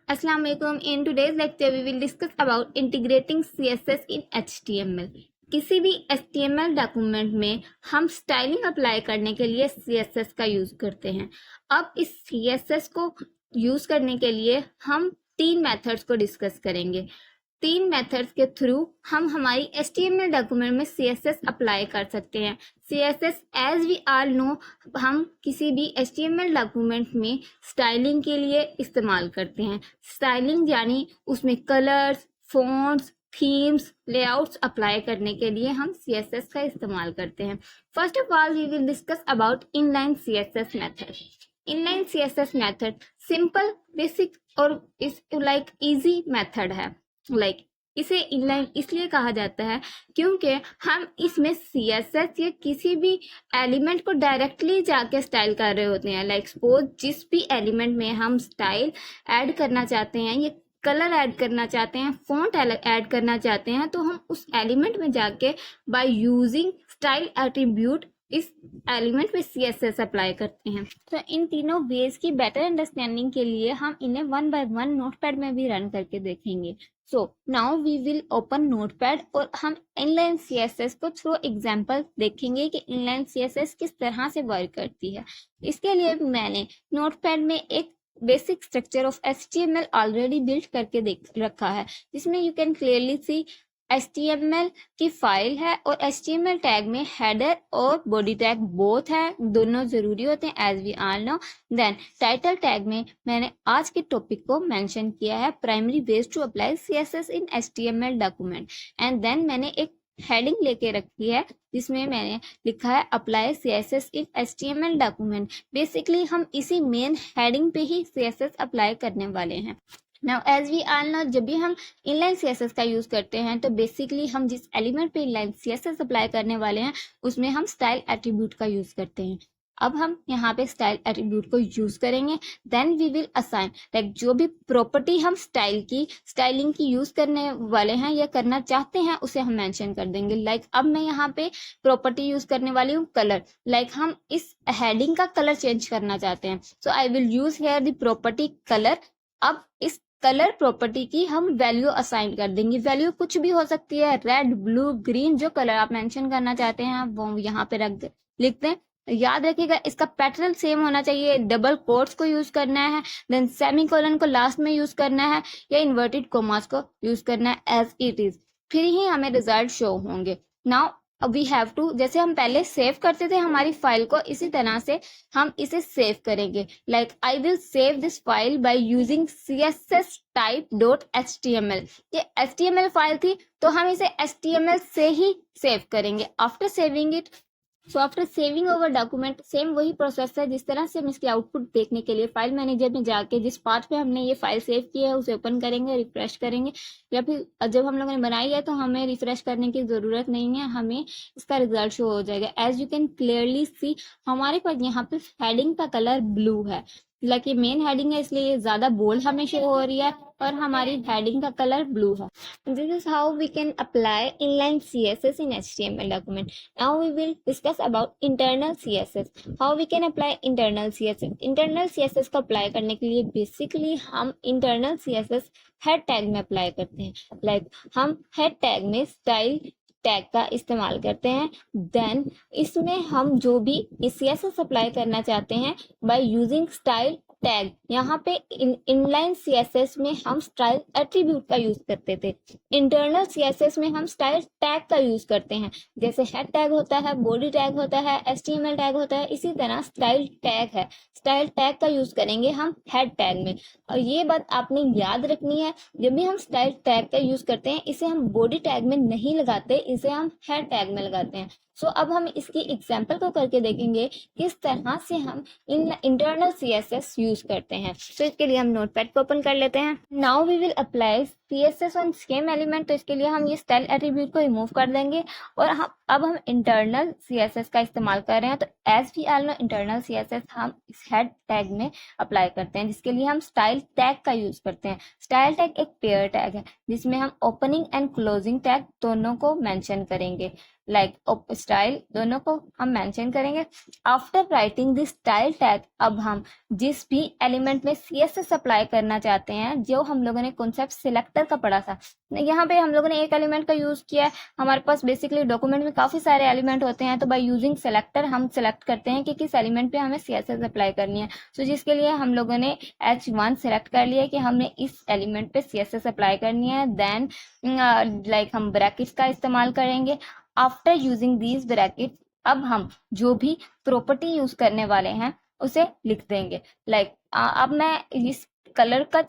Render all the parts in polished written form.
Assalamu alaikum. In today's lecture, we will discuss about integrating CSS in HTML. किसी भी HTML document में हम styling apply करने के लिए CSS का यूज करते हैं। अब इस CSS को यूज करने के लिए हम 3 मेथड्स को डिस्कस करेंगे। 3 मेथड्स के थ्रू हम हमारी HTML डॉक्यूमेंट में CSS अप्लाई कर सकते हैं। CSS as we all know हम किसी भी HTML डॉक्यूमेंट में स्टाइलिंग के लिए इस्तेमाल करते हैं। स्टाइलिंग यानी उसमें colours, fonts, themes, layouts apply करने के लिए हम CSS का इस्तेमाल करते हैं। First of all we will discuss about inline CSS method. Inline CSS method simple, basic और इस लाइक इजी मेथड है। इसे इनलाइन इसलिए कहा जाता है क्योंकि हम इसमें CSS या किसी भी एलिमेंट को डायरेक्टली जाके स्टाइल कर रहे होते हैं। सपोज जिस भी एलिमेंट में हम स्टाइल ऐड करना चाहते हैं, ये कलर ऐड करना चाहते हैं, फॉन्ट ऐड करना चाहते हैं, तो हम उस एलिमेंट में जाके बाय यूजिंग स्टाइल एट्रीब्यूट इस एलिमेंट में CSS अप्लाई करते हैं। तो इन तीनों वेज की बेटर अंडरस्टैंडिंग के लिए हम इन्हें 1 बाय 1 नोटपैड में भी रन करके देखेंगे। So now we will open notepad और हम इनलाइन CSS को थ्रू एग्जांपल देखेंगे कि इनलाइन CSS किस तरह से वर्क करती है। इसके लिए मैंने नोटपैड में एक basic structure of HTML already build करके देख रखा है, जिसमें you can clearly see HTML की फाइल है और HTML टैग में हेडर और बॉडी टैग बोथ है, दोनों जरूरी होते हैं as we all know. Then title tag में मैंने आज के टॉपिक को मेंशन किया है, primary ways to apply CSS in HTML document. And then मैंने एक हेडिंग लेके रखी है जिसमें मैंने लिखा है apply CSS in HTML document. Basically हम इसी मेन हेडिंग पे ही CSS अप्लाई करने वाले हैं। Now as we all know, जब भी हम इनलाइन CSS का यूज करते हैं तो बेसिकली हम जिस एलिमेंट पे इनलाइन CSS अप्लाई करने वाले हैं उसमें हम स्टाइल एट्रीब्यूट का यूज करते हैं। अब हम यहाँ पे स्टाइल एट्रीब्यूट को यूज करेंगे। देन वी विल असाइन जो भी प्रॉपर्टी हम स्टाइलिंग की यूज करने वाले हैं या करना चाहते हैं उसे हम मेंशन कर देंगे। अब मैं यहाँ पे प्रॉपर्टी यूज करने वाली हूँ कलर। हम इस हेडिंग का कलर चेंज करना चाहते हैं, so I will use here the property colour. अब इस कलर प्रॉपर्टी की हम वैल्यू असाइन कर देंगे। वैल्यू कुछ भी हो सकती है, रेड, ब्लू, ग्रीन, जो कलर आप मेंशन करना चाहते हैं वो यहाँ पे लिख दें। याद रखिएगा इसका पैटर्न सेम होना चाहिए, डबल कोट्स को यूज करना है, देन सेमीकोलन को लास्ट में यूज करना है या इन्वर्टेड कोमास को यूज करना है एज इट इज, फिर ही हमें रिजल्ट शो होंगे। नाउ वी हैव टू, जैसे हम पहले सेव करते थे हमारी फाइल को, इसी तरह से हम इसे सेव करेंगे। I will save this file by using CSS type.html। ये HTML फाइल थी तो हम इसे HTML से ही सेव करेंगे। After saving it, so after saving over document, same वही प्रोसेस है जिस तरह से हम इसकी आउटपुट देखने के लिए फाइल मैनेजर में जाके जिस पार्ट पे हमने ये फाइल सेव की है उसे ओपन करेंगे, रिफ्रेश करेंगे, या फिर जब हम लोगों ने बनाई है तो हमें रिफ्रेश करने की जरूरत नहीं है, हमें इसका रिजल्ट शो हो जाएगा। As you can clearly see हमारे पास यहाँ पे हेडिंग का कलर ब्लू है। ये मेन हेडिंग है इसलिए ये ज्यादा बोल्ड हमें शो हो रही है और हमारी हेडिंग का कलर ब्लू है। This is how we can apply inline CSS in HTML document. Now we will discuss about internal CSS. How we can apply internal CSS. Internal CSS को apply करने के लिए बेसिकली हम internal CSS head tag में apply करते हैं। हम head tag में स्टाइल टैग का इस्तेमाल करते हैं। देन इसमें हम जो भी CSS अप्लाई करना चाहते हैं बाय यूजिंग स्टाइल टैग, यहाँ पे इनलाइन CSS में हम स्टाइल एट्रीब्यूट का यूज करते थे, इंटरनल CSS में हम स्टाइल टैग का यूज करते हैं। जैसे हेड टैग होता है, बॉडी टैग होता है, HTML टैग होता है, इसी तरह स्टाइल टैग है, स्टाइल टैग का यूज करेंगे हम हेड टैग में। और ये बात आपने याद रखनी है, जब भी हम स्टाइल टैग का यूज करते हैं इसे हम बॉडी टैग में नहीं लगाते, इसे हम हेड टैग में लगाते हैं। सो अब हम इसकी एग्जाम्पल को करके देखेंगे किस तरह से हम इंटरनल CSS यूज करते हैं। तो इसके लिए हम नोटपैड को ओपन कर लेते हैं। Now we will apply CSS on same element, तो इसके लिए हम ये स्टाइल एट्रीब्यूट को रिमूव कर देंगे और अब हम इंटरनल CSS का इस्तेमाल कर रहे हैं। तो as we all know internal CSS हम इस हेड टैग में अप्लाई करते हैं, जिसके लिए हम स्टाइल टैग का यूज करते हैं। स्टाइल टैग एक पेयर टैग है जिसमें हम ओपनिंग एंड क्लोजिंग टैग दोनों को मेंशन करेंगे, लाइक स्टाइल दोनों को हम मेंशन करेंगे। After writing this style tag, अब हम जिस भी एलिमेंट में CSS अप्लाई करना चाहते हैं, जो हम लोगों ने कॉन्सेप्ट सिलेक्टर का पढ़ा था, यहाँ पे हम लोगों ने एक एलिमेंट का यूज किया है। हमारे पास बेसिकली डॉक्यूमेंट में काफी सारे एलिमेंट होते हैं, तो बाय यूजिंग सिलेक्टर हम सिलेक्ट करते हैं कि किस एलिमेंट पे हमें CSS अप्लाई करनी है। सो जिसके लिए हम लोगों ने H1 सिलेक्ट कर लिया कि हमने इस एलिमेंट पे CSS अप्लाई करनी है। देन लाइक हम ब्रैकेट्स का इस्तेमाल करेंगे। आफ्टर यूजिंग दीज ब्रैकेट, अब हम जो भी प्रॉपर्टी यूज करने वाले हैं उसे लिख देंगे। लाइक अब मैं इस कलर का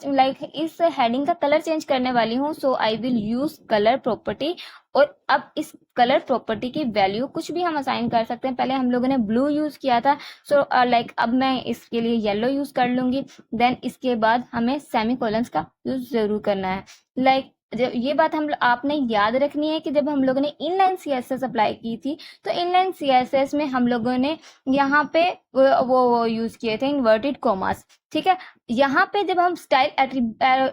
इस हेडिंग का कलर चेंज करने वाली हूँ, so I will use colour property. और अब इस कलर प्रॉपर्टी की वैल्यू कुछ भी हम असाइन कर सकते हैं। पहले हम लोगों ने ब्लू यूज किया था, सो लाइक अब मैं इसके लिए येलो यूज कर लूंगी। देन इसके बाद हमें सेमीकोलंस का यूज जरूर करना है। लाइक जब ये बात आपने याद रखनी है कि जब हम लोगों ने इनलाइन CSS अप्लाई की थी, तो इनलाइन CSS में हम लोगों ने यहाँ पे वो यूज किए थे इन्वर्टेड कॉमास। ठीक है, यहाँ पे जब हम स्टाइल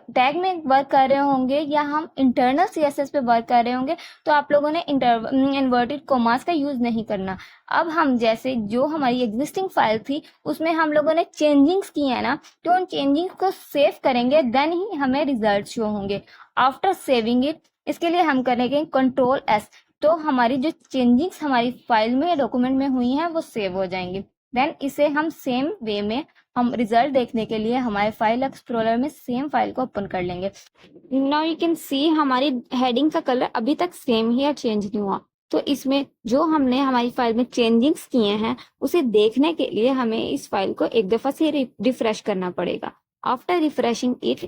टैग में वर्क कर रहे होंगे या हम इंटरनल CSS पे वर्क कर रहे होंगे, तो आप लोगों ने इन्वर्टेड कॉमास का यूज नहीं करना। अब हम जैसे जो हमारी एग्जिस्टिंग फाइल थी उसमें हम लोगों ने चेंजिंग्स किए हैं ना, तो उन चेंजिंग्स को सेव करेंगे, देन ही हमें रिजल्ट शो होंगे। आफ्टर सेविंग इट, इसके लिए हम करेंगे Ctrl+S, तो हमारी जो चेंजिंग्स हमारी फाइल में या डॉक्यूमेंट में हुई हैं वो सेव हो जाएंगी। देन इसे हम सेम वे में हम रिजल्ट देखने के लिए हमारे फाइल एक्सप्लोरर में सेम फाइल को ओपन कर लेंगे। नाउ यू कैन सी हमारी हेडिंग का कलर अभी तक सेम ही है, चेंज नहीं हुआ। तो इसमें जो हमने हमारी फाइल में चेंजिंग्स किए हैं उसे देखने के लिए हमें इस फाइल को एक दफा से रिफ्रेश करना पड़ेगा। After refreshing it,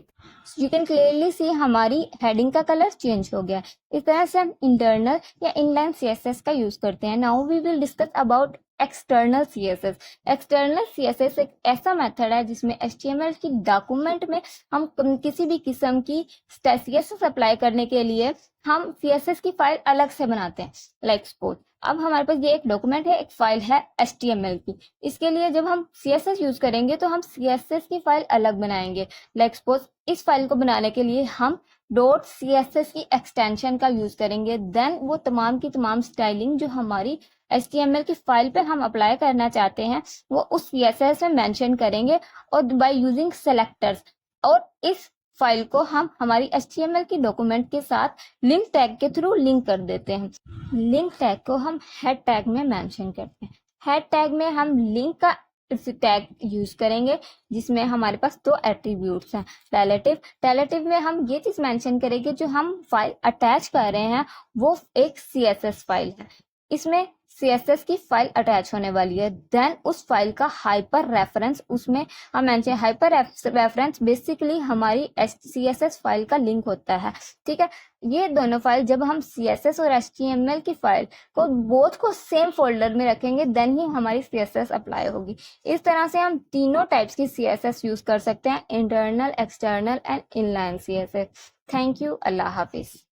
you can clearly सी हमारी हेडिंग का कलर चेंज हो गया। इस तरह से हम इंटरनल या इनलाइन CSS का यूज करते हैं। Now we will discuss about external CSS। External CSS एक ऐसा मेथड है जिसमें HTML की डॉक्यूमेंट में हम किसी भी किस्म की CSS अप्लाई करने के लिए हम CSS की फाइल अलग से बनाते हैं। लाइक सपोज अब हमारे पास ये एक डॉक्यूमेंट है, एक फाइल है HTML की। इसके लिए जब हम CSS यूज करेंगे तो हम CSS की फाइल अलग बनाएंगे। लाइक सपोज इस फाइल को बनाने के लिए हम .css की एक्सटेंशन का यूज करेंगे। देन वो तमाम की तमाम स्टाइलिंग जो हमारी HTML की फाइल पे हम अप्लाई करना चाहते हैं वो उस CSS में मेंशन करेंगे और बाय यूजिंग सेलेक्टर्स, और इस फाइल को हम हमारी HTML की डॉक्यूमेंट के साथ लिंक टैग के थ्रू लिंक कर देते हैं। लिंक टैग को हम हेड टैग में मेंशन करते हैं। हेड टैग में हम लिंक का टैग यूज करेंगे जिसमें हमारे पास दो एट्रीब्यूट्स हैं। रिलेटिव में हम ये चीज मेंशन करेंगे जो हम फाइल अटैच कर रहे हैं वो एक CSS फाइल है, इसमें CSS की फाइल अटैच होने वाली है। देन उस फाइल का हाइपर रेफरेंस उसमें हम मेंशन, हाइपर रेफरेंस बेसिकली हमारी CSS फाइल का लिंक होता है। ठीक है, ये दोनों फाइल जब हम CSS और HTML की फाइल को बोथ को सेम फोल्डर में रखेंगे देन ही हमारी CSS अप्लाई होगी। इस तरह से हम तीनों टाइप्स की CSS यूज कर सकते हैं, internal, external and inline CSS। Thank you, Allah Hafiz.